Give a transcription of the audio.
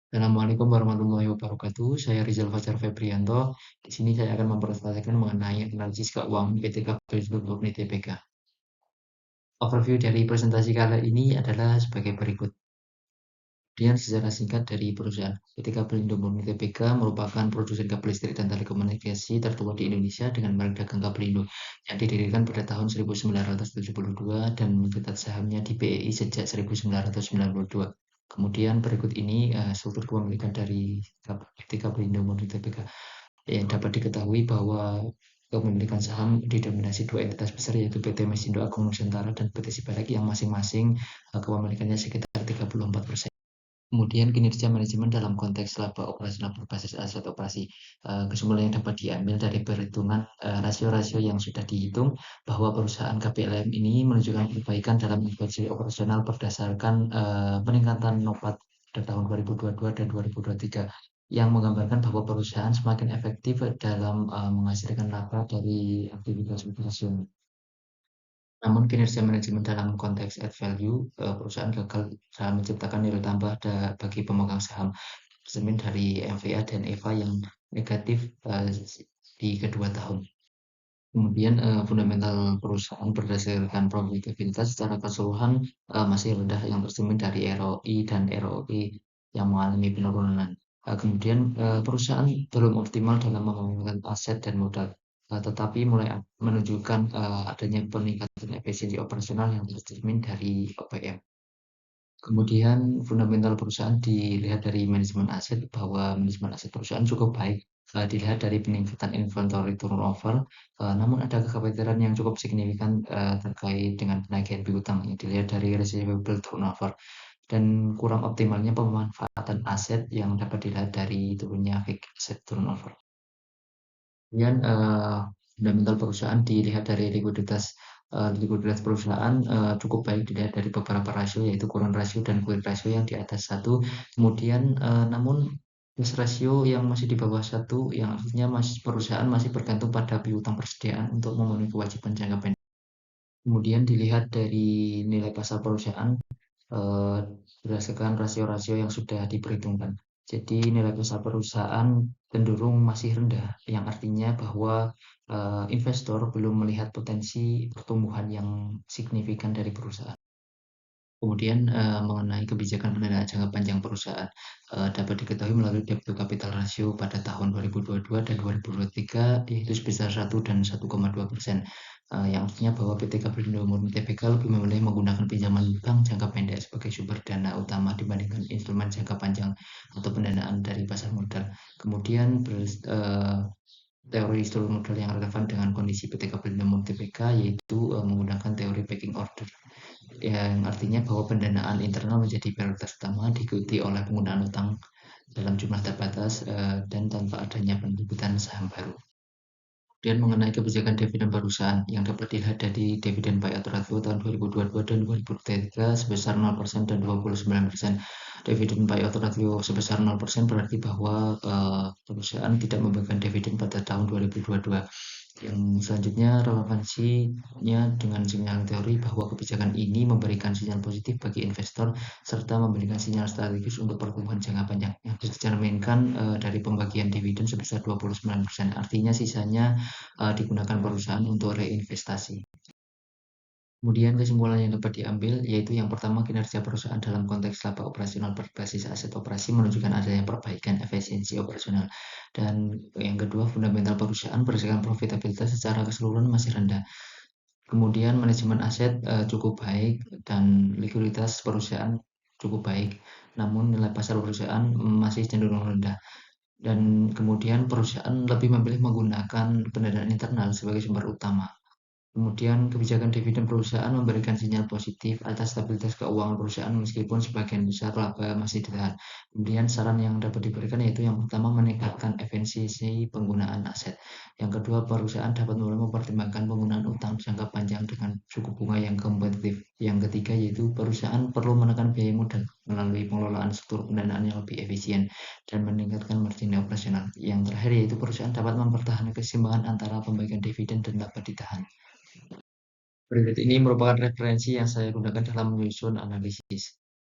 Assalamualaikum warahmatullahi wabarakatuh. Saya Rizal Fajar Febrianto. Di sini saya akan mempresentasikan mengenai analisis keuangan PT Kapasindo Murni Tbk. Overview dari presentasi kali ini adalah sebagai berikut. Kemudian secara singkat dari perusahaan. PT Kapasindo Murni Tbk merupakan produsen kabel listrik dan telekomunikasi tertua di Indonesia dengan merek dagang Kapelindo yang didirikan pada tahun 1972 dan mencatat sahamnya di BEI sejak 1992. Kemudian berikut ini struktur kepemilikan dari PT Kapelindo Murni Tbk. Yang dapat diketahui bahwa kepemilikan saham didominasi dua entitas besar yaitu PT Mesindo Agung Nusantara dan PT Sibadak yang masing-masing kepemilikannya sekitar 34%. Kemudian kinerja manajemen dalam konteks laba operasional berbasis aset operasi. Kesimpulan yang dapat diambil dari perhitungan rasio-rasio yang sudah dihitung bahwa perusahaan KPLM ini menunjukkan perbaikan dalam efisiensi operasional berdasarkan peningkatan NOPAT pada tahun 2022 dan 2023 yang menggambarkan bahwa perusahaan semakin efektif dalam menghasilkan laba dari aktivitas operasional. Namun kinerja manajemen dalam konteks add value, perusahaan gagal dalam menciptakan nilai tambah bagi pemegang saham, cermin dari MVA dan EVA yang negatif di kedua tahun. Kemudian fundamental perusahaan berdasarkan profitabilitas secara keseluruhan masih rendah yang tercermin dari ROI dan ROE yang mengalami penurunan. Kemudian perusahaan belum optimal dalam mengembangkan aset dan modal, tetapi mulai menunjukkan adanya peningkatan efisiensi operasional yang tercermin dari OPM. Kemudian fundamental perusahaan dilihat dari manajemen aset bahwa manajemen aset perusahaan cukup baik, dilihat dari peningkatan inventory turnover, namun ada kekhawatiran yang cukup signifikan terkait dengan penagihan piutang yang dilihat dari receivable turnover dan kurang optimalnya pemanfaatan aset yang dapat dilihat dari turunnya fixed asset turnover. Kemudian fundamental perusahaan dilihat dari likuiditas perusahaan cukup baik dilihat dari beberapa rasio yaitu current ratio dan quick ratio yang di atas 1. Kemudian namun cash ratio yang masih di bawah 1 yang artinya perusahaan masih bergantung pada piutang persediaan untuk memenuhi kewajiban jangka pendek. Kemudian dilihat dari nilai pasar perusahaan berdasarkan rasio-rasio yang sudah diperhitungkan. Jadi nilai pasar perusahaan cenderung masih rendah, yang artinya bahwa investor belum melihat potensi pertumbuhan yang signifikan dari perusahaan. Kemudian mengenai kebijakan pendanaan jangka panjang perusahaan dapat diketahui melalui debt to capital ratio pada tahun 2022 dan 2023 yaitu sebesar 1 dan 1,2%. Yang artinya bahwa PT Kapelindo Murni Tbk lebih memilih menggunakan pinjaman bank jangka pendek sebagai sumber dana utama dibandingkan instrumen jangka panjang atau pendanaan dari pasar modal. Kemudian teori struktur modal yang relevan dengan kondisi PT Kapelindo Murni Tbk yaitu menggunakan teori pecking order yang artinya bahwa pendanaan internal menjadi prioritas utama diikuti oleh penggunaan utang dalam jumlah terbatas dan tanpa adanya penerbitan saham baru. Kemudian mengenai kebijakan dividen perusahaan yang dapat dilihat dari dividen payout ratio tahun 2022 dan 2023 sebesar 0% dan 29%. Dividen payout ratio sebesar 0% berarti bahwa perusahaan tidak memberikan dividen pada tahun 2022. Yang selanjutnya relevansinya dengan sinyal teori bahwa kebijakan ini memberikan sinyal positif bagi investor serta memberikan sinyal strategis untuk pertumbuhan jangka panjang yang dicerminkan dari pembagian dividen sebesar 29%. Artinya sisanya digunakan perusahaan untuk reinvestasi. Kemudian kesimpulan yang dapat diambil yaitu yang pertama kinerja perusahaan dalam konteks laba operasional berbasis aset operasi menunjukkan adanya perbaikan efisiensi operasional. Dan yang kedua fundamental perusahaan berdasarkan profitabilitas secara keseluruhan masih rendah. Kemudian manajemen aset cukup baik dan likuiditas perusahaan cukup baik. Namun nilai pasar perusahaan masih cenderung rendah. Dan kemudian perusahaan lebih memilih menggunakan pendanaan internal sebagai sumber utama. Kemudian kebijakan dividen perusahaan memberikan sinyal positif atas stabilitas keuangan perusahaan meskipun sebagian besar laba masih ditahan. Kemudian saran yang dapat diberikan yaitu yang pertama meningkatkan efisiensi penggunaan aset. Yang kedua perusahaan dapat mulai mempertimbangkan penggunaan utang jangka panjang dengan suku bunga yang kompetitif. Yang ketiga yaitu perusahaan perlu menekan biaya modal melalui pengelolaan struktur pendanaan yang lebih efisien dan meningkatkan margin operasional. Yang terakhir yaitu perusahaan dapat mempertahankan keseimbangan antara pembagian dividen dan laba ditahan. Berikut ini merupakan referensi yang saya gunakan dalam menyusun analisis.